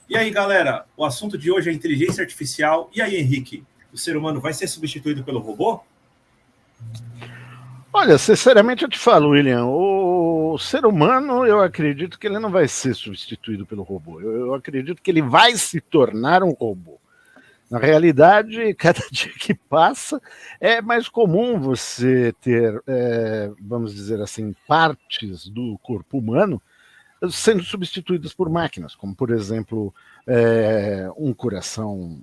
E aí, galera, o assunto de hoje é inteligência artificial. E aí, Henrique, o ser humano vai ser substituído pelo robô? Olha, sinceramente eu te falo, William, o ser humano, eu acredito que ele não vai ser substituído pelo robô. Eu acredito que ele vai se tornar um robô. Na realidade, cada dia que passa, é mais comum você ter, vamos dizer assim, partes do corpo humano sendo substituídas por máquinas, como, por exemplo, um coração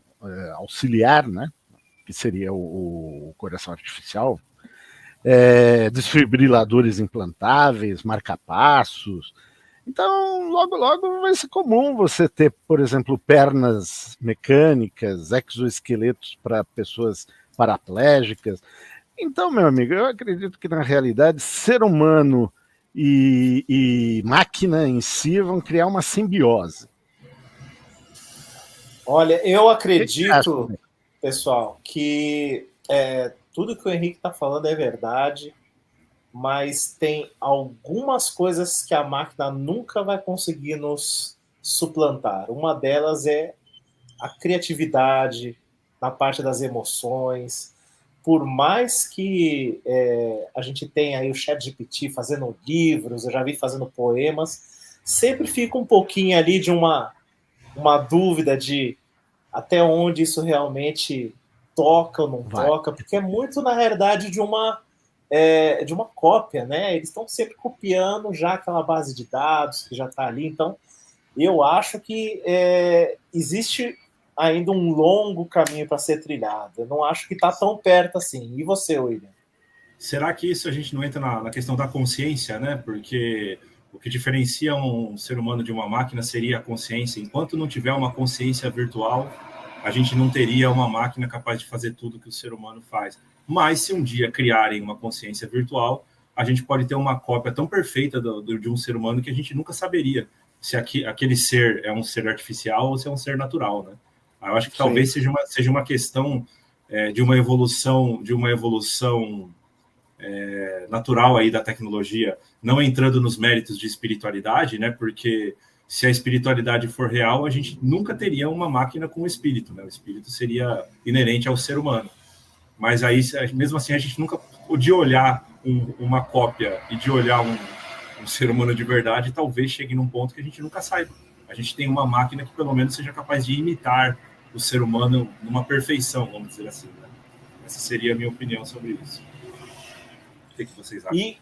auxiliar, né? Que seria o coração artificial, desfibriladores implantáveis, marca-passos. Então, logo, logo vai ser comum você ter, por exemplo, pernas mecânicas, exoesqueletos para pessoas paraplégicas. Então, meu amigo, eu acredito que na realidade ser humano e máquina em si vão criar uma simbiose. Olha, eu acredito, pessoal, que tudo que o Henrique está falando é verdade, mas tem algumas coisas que a máquina nunca vai conseguir nos suplantar. Uma delas é a criatividade, na parte das emoções. Por mais que a gente tenha aí o ChatGPT fazendo livros, eu já vi fazendo poemas, sempre fica um pouquinho ali de uma dúvida de até onde isso realmente toca ou não toca, porque é muito, na realidade, de uma cópia, né? Eles estão sempre copiando já aquela base de dados que já está ali. Então, eu acho que existe ainda um longo caminho para ser trilhado. Eu não acho que está tão perto assim. E você, William? Será que isso a gente não entra na questão da consciência, né? Porque o que diferencia um ser humano de uma máquina seria a consciência. Enquanto não tiver uma consciência virtual, a gente não teria uma máquina capaz de fazer tudo que o ser humano faz. Mas se um dia criarem uma consciência virtual, a gente pode ter uma cópia tão perfeita de um ser humano que a gente nunca saberia se aquele ser é um ser artificial ou se é um ser natural, né? Eu acho que talvez seja uma questão de uma evolução natural aí da tecnologia, não entrando nos méritos de espiritualidade, né? Porque se a espiritualidade for real, a gente nunca teria uma máquina com espírito, né? O espírito seria inerente ao ser humano. Mas aí, mesmo assim, a gente nunca, de olhar uma cópia e de olhar um ser humano de verdade, talvez chegue num ponto que a gente nunca saiba. A gente tem uma máquina que pelo menos seja capaz de imitar o ser humano numa perfeição, vamos dizer assim, né? Essa seria a minha opinião sobre isso. O que vocês acham? E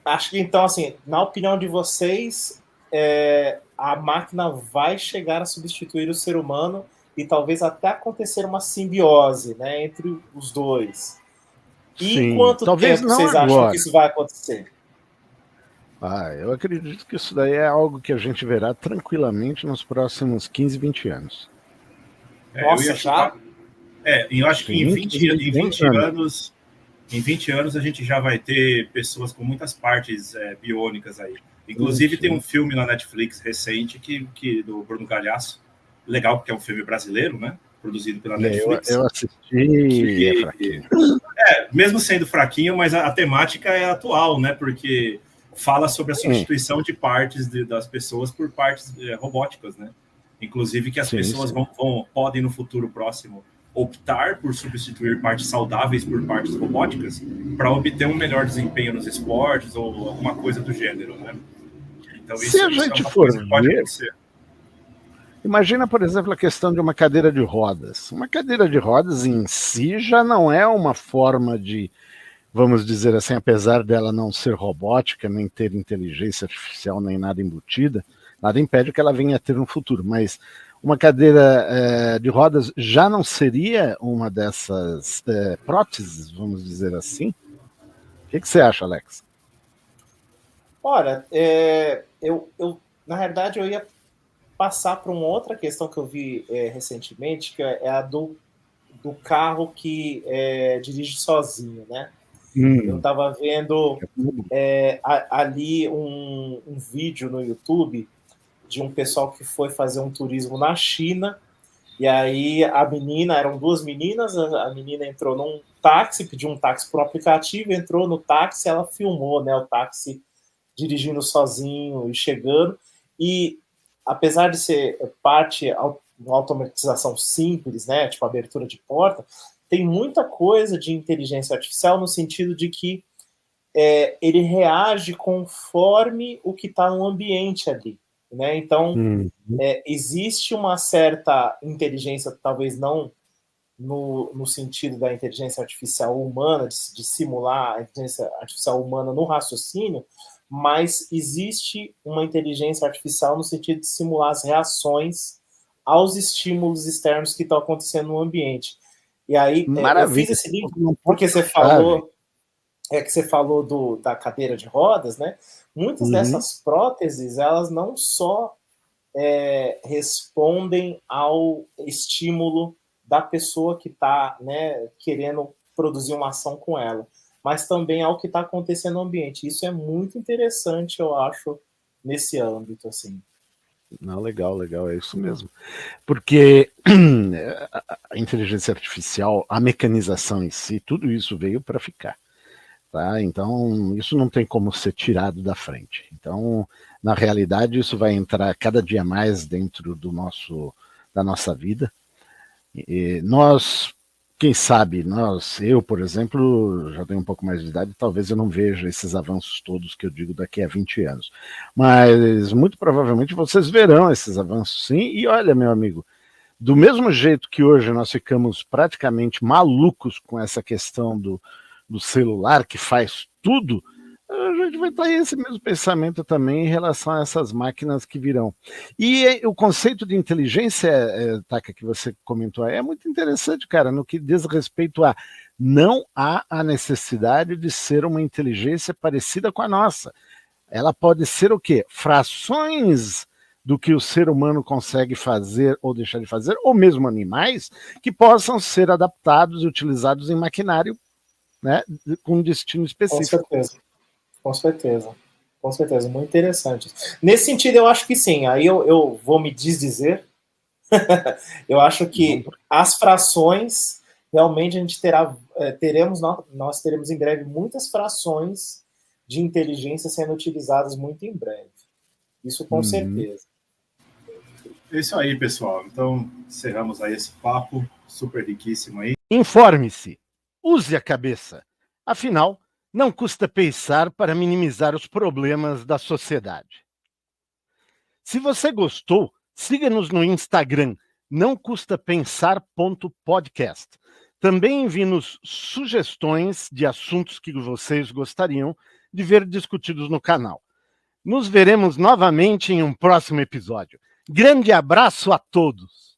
acho que, então, assim, na opinião de vocês, a máquina vai chegar a substituir o ser humano e talvez até acontecer uma simbiose, né, entre os dois. E em quanto tempo vocês acham que isso vai acontecer? Eu acredito que isso daí é algo que a gente verá tranquilamente nos próximos 15, 20 anos. Nossa, já? Eu acho que em 20 anos a gente já vai ter pessoas com muitas partes biônicas aí. Inclusive tem um filme na Netflix recente do Bruno Galhaço, legal porque é um filme brasileiro, né? Produzido pela Netflix. Eu assisti, é fraquinho. Mesmo sendo fraquinho, mas a temática é atual, né? Porque fala sobre a substituição de partes das pessoas por partes robóticas, né? Inclusive que as pessoas podem no futuro próximo optar por substituir partes saudáveis por partes robóticas para obter um melhor desempenho nos esportes ou alguma coisa do gênero, né? Então isso é uma coisa que pode acontecer. Imagina, por exemplo, a questão de uma cadeira de rodas. Uma cadeira de rodas em si já não é uma forma de, vamos dizer assim, apesar dela não ser robótica, nem ter inteligência artificial, nem nada embutida, nada impede que ela venha a ter no futuro, mas uma cadeira de rodas já não seria uma dessas próteses, vamos dizer assim? O que você acha, Alex? Olha, na verdade eu ia passar para uma outra questão que eu vi recentemente, que é a do carro que dirige sozinho, né? Eu estava vendo ali um vídeo no YouTube de um pessoal que foi fazer um turismo na China, e aí a menina, eram duas meninas, a menina entrou num táxi, pediu um táxi por um aplicativo, entrou no táxi, ela filmou, né, o táxi dirigindo sozinho e chegando, e apesar de ser uma automatização simples, né, tipo abertura de porta, tem muita coisa de inteligência artificial no sentido de que ele reage conforme o que está no ambiente ali, né? Então, existe uma certa inteligência, talvez não no sentido da inteligência artificial humana, de simular a inteligência artificial humana no raciocínio, mas existe uma inteligência artificial no sentido de simular as reações aos estímulos externos que estão acontecendo no ambiente. E aí, eu fiz esse link porque você falou... que você falou da cadeira de rodas, né? Muitas dessas próteses, elas não só respondem ao estímulo da pessoa que está, né, querendo produzir uma ação com ela, mas também ao que está acontecendo no ambiente. Isso é muito interessante, eu acho, nesse âmbito, assim. Não, legal, é isso mesmo. Porque a inteligência artificial, a mecanização em si, tudo isso veio para ficar. Tá? Então, isso não tem como ser tirado da frente. Então, na realidade, isso vai entrar cada dia mais dentro da nossa vida. E nós, quem sabe, eu, por exemplo, já tenho um pouco mais de idade, talvez eu não veja esses avanços todos que eu digo daqui a 20 anos. Mas, muito provavelmente, vocês verão esses avanços, sim. E olha, meu amigo, do mesmo jeito que hoje nós ficamos praticamente malucos com essa questão do celular que faz tudo, a gente vai ter esse mesmo pensamento também em relação a essas máquinas que virão. E o conceito de inteligência, Taka, que você comentou, é muito interessante, cara, no que diz respeito a não há a necessidade de ser uma inteligência parecida com a nossa. Ela pode ser o quê? Frações do que o ser humano consegue fazer ou deixar de fazer, ou mesmo animais, que possam ser adaptados e utilizados em maquinário, né, com um destino específico. Com certeza, muito interessante. Nesse sentido, eu acho que sim, aí eu vou me desdizer, eu acho que as frações, realmente a gente nós teremos em breve muitas frações de inteligência sendo utilizadas muito em breve, isso com certeza. É isso aí, pessoal, então encerramos aí esse papo super riquíssimo aí. Informe-se. Use a cabeça. Afinal, não custa pensar para minimizar os problemas da sociedade. Se você gostou, siga-nos no Instagram, nãocustapensar.podcast. Também envie-nos sugestões de assuntos que vocês gostariam de ver discutidos no canal. Nos veremos novamente em um próximo episódio. Grande abraço a todos!